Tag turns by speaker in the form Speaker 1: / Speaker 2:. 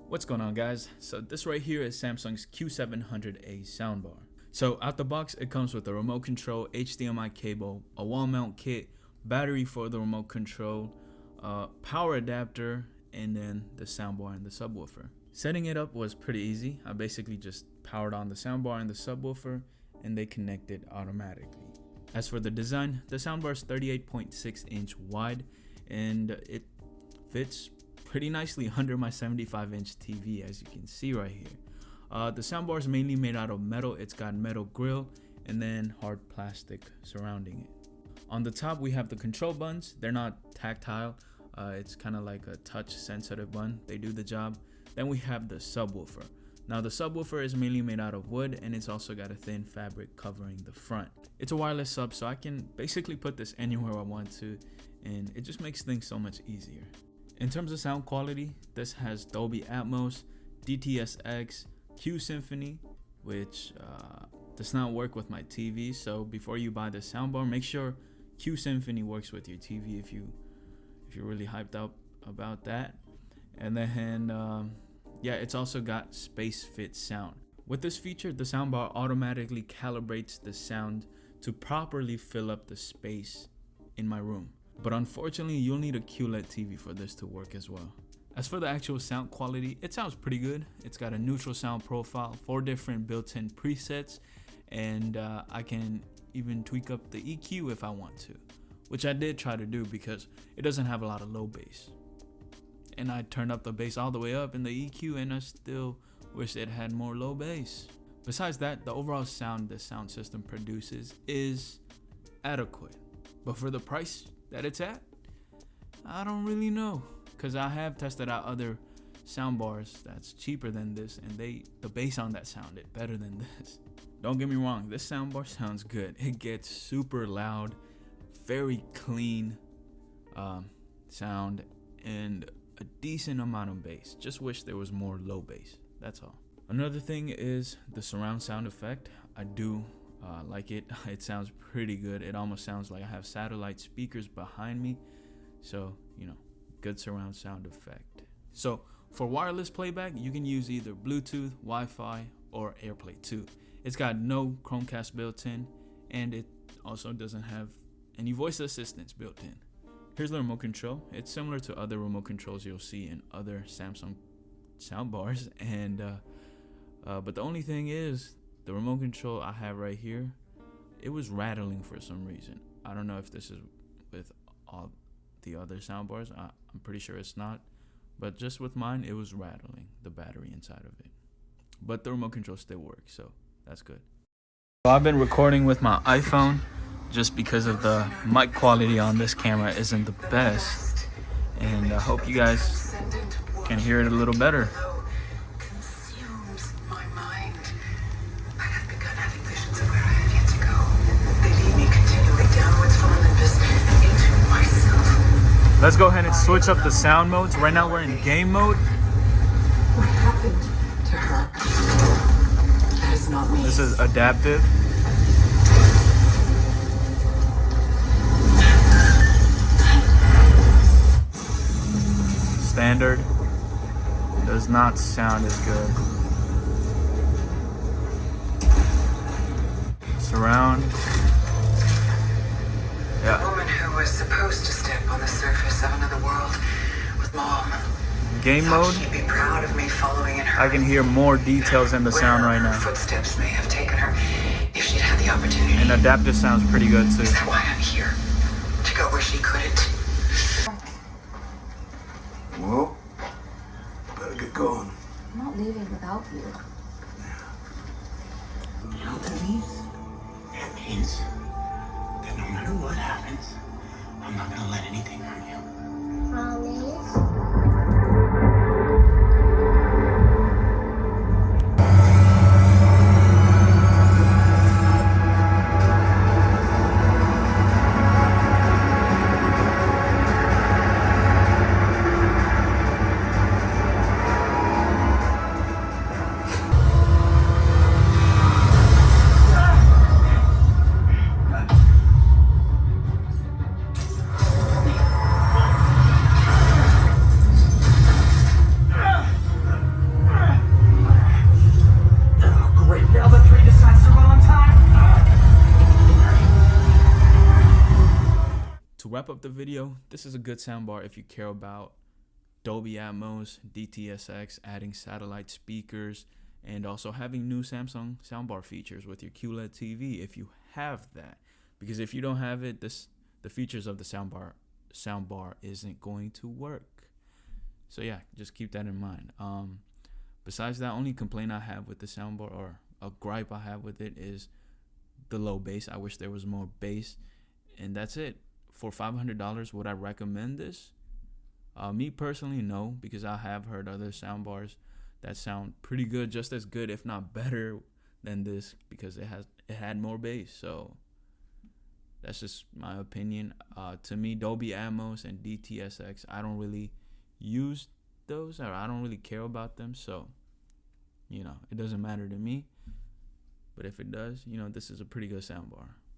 Speaker 1: What's going on, guys? So this right here is Samsung's Q700A soundbar. So out the box, it comes with a remote control, HDMI cable, a wall mount kit, battery for the remote control, power adapter, and then the soundbar and the subwoofer. Setting it up was pretty easy. I basically just powered on the soundbar and the subwoofer, and they connected automatically. As for the design, the soundbar is 38.6 inch wide, and it fits pretty nicely under my 75-inch TV, as you can see right here. The soundbar is mainly made out of metal. It's got metal grill and then hard plastic surrounding it. On the top, we have the control buttons. They're not tactile. It's kind of like a touch sensitive button. They do the job. Then we have the subwoofer. Now the subwoofer is mainly made out of wood, and it's also got a thin fabric covering the front. It's a wireless sub, so I can basically put this anywhere I want to, and it just makes things so much easier. In terms of sound quality, this has Dolby Atmos, DTS:X, Q Symphony, which does not work with my TV. So before you buy the soundbar, make sure Q Symphony works with your TV if you're really hyped up about that. And then yeah, it's also got Space Fit sound. With this feature, the soundbar automatically calibrates the sound to properly fill up the space in my room. But unfortunately, you'll need a QLED TV for this to work as well. As for the actual sound quality, it sounds pretty good. It's got a neutral sound profile, 4 different built-in presets, and I can even tweak up the EQ if I want to, which I did try to do because it doesn't have a lot of low bass. And I turned up the bass all the way up in the EQ, and I still wish it had more low bass. Besides that, the overall sound the sound system produces is adequate. But for the price that it's at, I don't really know, because I have tested out other soundbars that's cheaper than this, and the bass on that sounded better than this. Don't get me wrong, this soundbar sounds good. It gets super loud, very clean sound, and a decent amount of bass. Just wish there was more low bass, that's all. Another thing is the surround sound effect. I do like it. It sounds pretty good. It almost sounds like I have satellite speakers behind me. So, you know, good surround sound effect. So for wireless playback, you can use either Bluetooth, Wi-Fi, or AirPlay 2. It's got no Chromecast built in, and it also doesn't have any voice assistants built in. Here's the remote control. It's similar to other remote controls you'll see in other Samsung soundbars, and but the only thing is, the remote control I have right here, it was rattling for some reason. I don't know if this is with all the other soundbars. I'm pretty sure it's not. But just with mine, it was rattling, the battery inside of it. But the remote control still works, so that's good. So I've been recording with my iPhone just because of the mic quality on this camera isn't the best. And I hope you guys can hear it a little better. Let's go ahead and switch up the sound modes. Right now we're in game mode.
Speaker 2: What happened to her? That is not me.
Speaker 1: This is adaptive. Standard. Does not sound as good. Surround. Yeah.
Speaker 2: The woman who was supposed to step on the surface of another world with Mom.
Speaker 1: Game mode.
Speaker 2: She'd be proud of me following in her.
Speaker 1: I can hear more details in the sound right now.
Speaker 2: Footsteps may have taken her if she'd had the opportunity.
Speaker 1: And adaptive sounds pretty good too.
Speaker 2: Is that why I'm here? To go where she couldn't.
Speaker 3: Well, better get going.
Speaker 4: I'm not leaving without you.
Speaker 3: You know what that means? That means that no matter what happens, I'm not gonna let anything harm you.
Speaker 4: Promise?
Speaker 1: wrap up the video, this is a good soundbar if you care about Dolby Atmos, DTSX, adding satellite speakers, and also having new Samsung soundbar features with your QLED TV if you have that. Because if you don't have it, the features of the soundbar isn't going to work. So yeah, just keep that in mind. Besides that, only complaint I have with the soundbar, or a gripe I have with it, is the low bass. I wish there was more bass, and that's it. For $500, would I recommend this? Me personally, no, because I have heard other soundbars that sound pretty good, just as good, if not better than this, because it had more bass. So that's just my opinion. To me, Dolby Atmos and DTSX, I don't really use those, or I don't really care about them, so it doesn't matter to me. But if it does, this is a pretty good soundbar.